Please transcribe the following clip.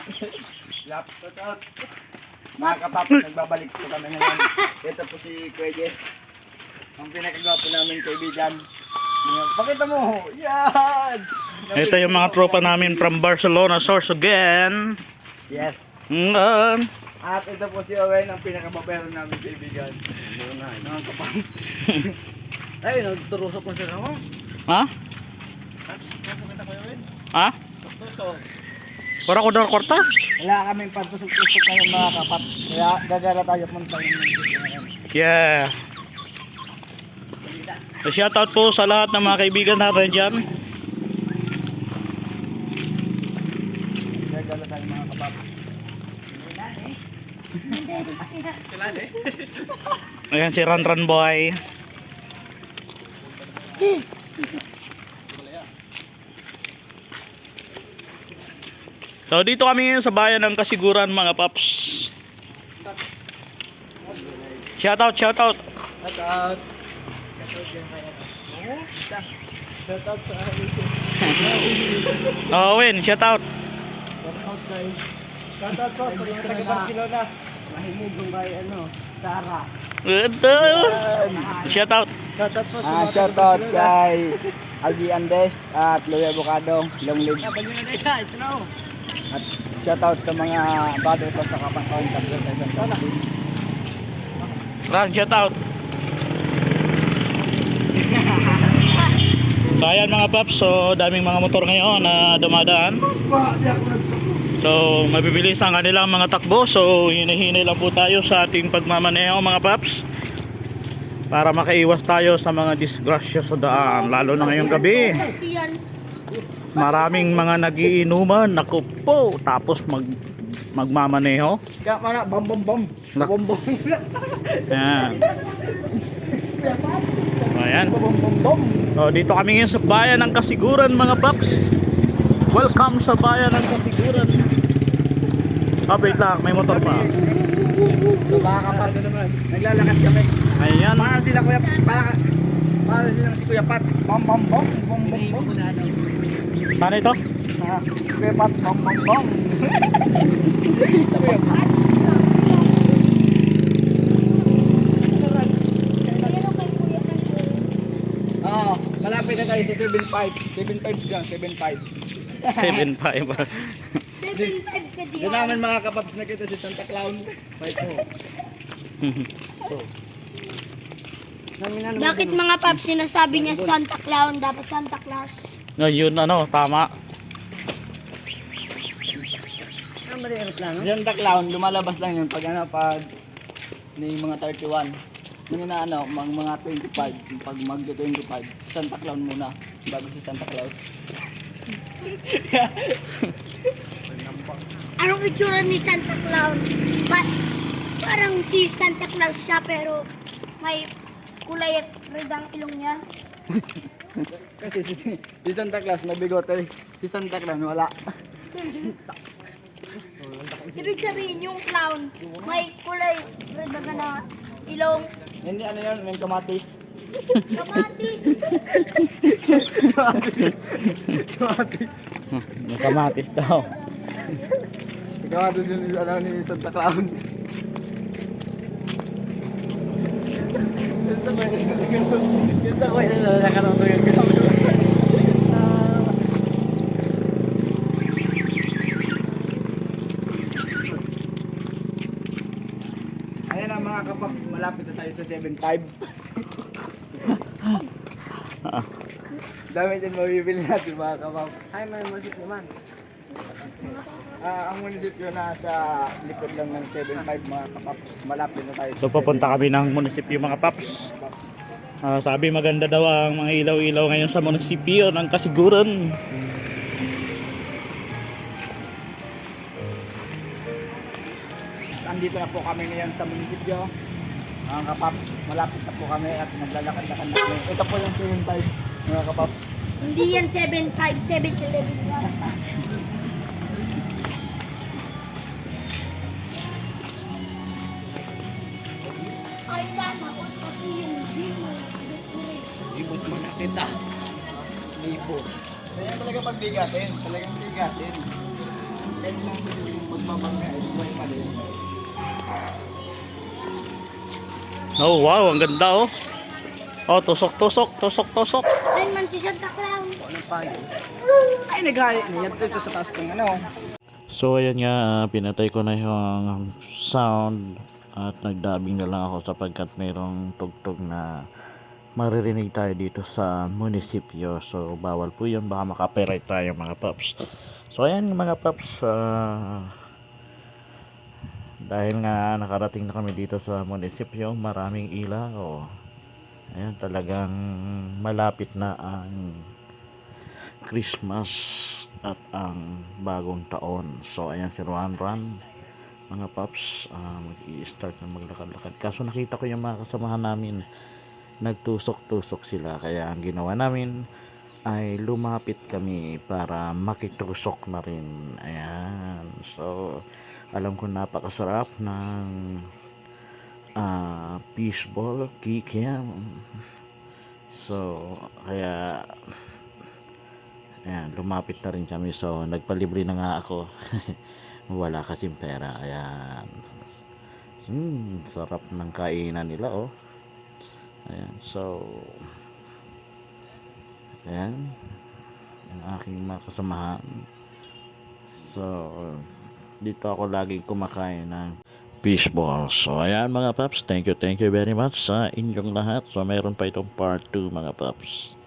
Shout. Mga kapaps, nagbabalik po kami ngayon. Ito po si Kuya Jeff. Ang pinakagwapo namin kaibigan. Pakita mo! Yan! Ito yung mga tropa namin from Barcelona, source again. Yes. At ito po si Owen, ang pinakababero namin kaibigan. Mga kapaps. Ay, nagturusok mo sila mo. Ha? Ha? Tusok. Para ko daw korta? Wala kaming pagtusok-tusok ngayon mga kapaps. Kaya gagala tayo punta ng video ngayon. Yeah. So, shout out po sa lahat ng mga kaibigan natin dyan. Gagala tayo mga kapaps. Ayan si Ran Boy. So dito kami ngayon sa bayan ng Kasiguran mga paps. Shout out. Shout out. Shout out sa Owen, shout out. Shout out po sa mga taga Barcelona. Mahimugong kay Sara. Shout out. Shout out po sa mga shout out kay Aldi Andes at Louie Abocado, Long Live. At shout out sa mga brother ko sa Kapangkawan Kapangkawan sa Santa. Ran, shout out. So ayan mga paps, so daming mga motor ngayon na dumadaan. So mabibilis ang kanilang mga takbo. So hinihinay lang po tayo sa ating pagmamaneho mga paps, para makaiwas tayo sa mga disgrasya sa daan, lalo na ngayong gabi. Maraming mga nagiinuman, naku po, tapos magmamaneho. Bam bam bam. Bam bam. Ayan. Ayan. Bam bam bam. So, dito kami ngayon sa bayan ng Kasiguran mga paps. Welcome sa bayan ng Kasiguran. Wait lang, may motor pa. Mga kapaps, naglalakad kami. Ayan. Para sila Kuya, para sila si Kuya Pats. Bam bam bam. Bam bam bam. Saan ito? Kuya Pats, bam bam bam. Kuya Pats. Malapit na tayo sa 7.5. 7.5 lang, 7.5. 7.5. 7.5 ka diyan. Doon namin mga kapaps nakita si Santa Clown. Bakit mga paps sinasabi niya Santa Clown, dapat Santa Claus? Ngayon tama. Santa Clown, lumalabas lang yun pag mga 31. Yun na mga 25. Pag mag-25, Santa Clown muna bago si Santa Claus. Anong itsura ni Santa Clown? Parang si Santa Claus siya pero may kulay at red ang ilong niya. Kasi si Santa Claus may bigote. Si Santa Clown wala. Ibig sabihin yung clown may kulay red na ilong. Hindi yun, may kamatis. Kamatis. May kamatis daw. Kamatis yun ni Santa Clown. Kita ko yun na nakarotong yun. Ayan ang mga kapaps, malapit na tayo sa 7.5. Dami din mabibili natin mga kapaps. Ay, may munisipyo naman. Ang munisipyo nasa likod lang ng 7.5 mga kapaps. Malapit na tayo sa So papunta kami ng munisipyo mga paps. Sabi maganda daw ang mga ilaw-ilaw ngayon sa munisipyo ng Kasiguran. Andito na po kami ngayon sa munisipyo. Mga kapaps, malapit na po kami at naglalakad-lakad na kami. Ito po yung 7.5 mga kapaps. Hindi yan 7.5, 7.11 yan. Ay sana, kung pati yung Libot mo na kita. Libot. Kaya talaga pagbigatin. Talagang bigatin. time ng magbabangga, buhay pa rin. Oh, wow, ang ganda oh. Oh, tusok, tusok, tusok, tusok. Ayun man si Santa Claus. Ano pa yun? Ay, naghali. Yan ito sa taas ng ano. So ayan nga, pinatay ko na yung sound at nagdabing na lang ako sapagkat mayroong tugtog na maririnig tayo dito sa munisipyo. So bawal po yun, baka makapiright tayo mga paps. So ayan mga paps, dahil nga nakarating na kami dito sa munisipyo, maraming ilaw. Ayan, talagang malapit na ang Christmas at ang bagong taon. So ayan si Ran mga paps, mag-i-start na maglakad-lakad. Kaso nakita ko yung mga kasamahan namin nagtusok-tusok sila, kaya ang ginawa namin ay lumapit kami para makitusok na rin. Ayan, so alam ko napakasarap ng fishball kikiam. So kaya ayan, lumapit na rin kami. So nagpalibre na nga ako. Wala kasing pera. Ayan, sarap ng kainan nila oh. Ayan, so ayan ang aking mga kasamahan. So dito ako laging kumakain ng fishballs. So ayan mga paps, thank you very much sa inyong lahat. So meron pa itong part 2 mga paps.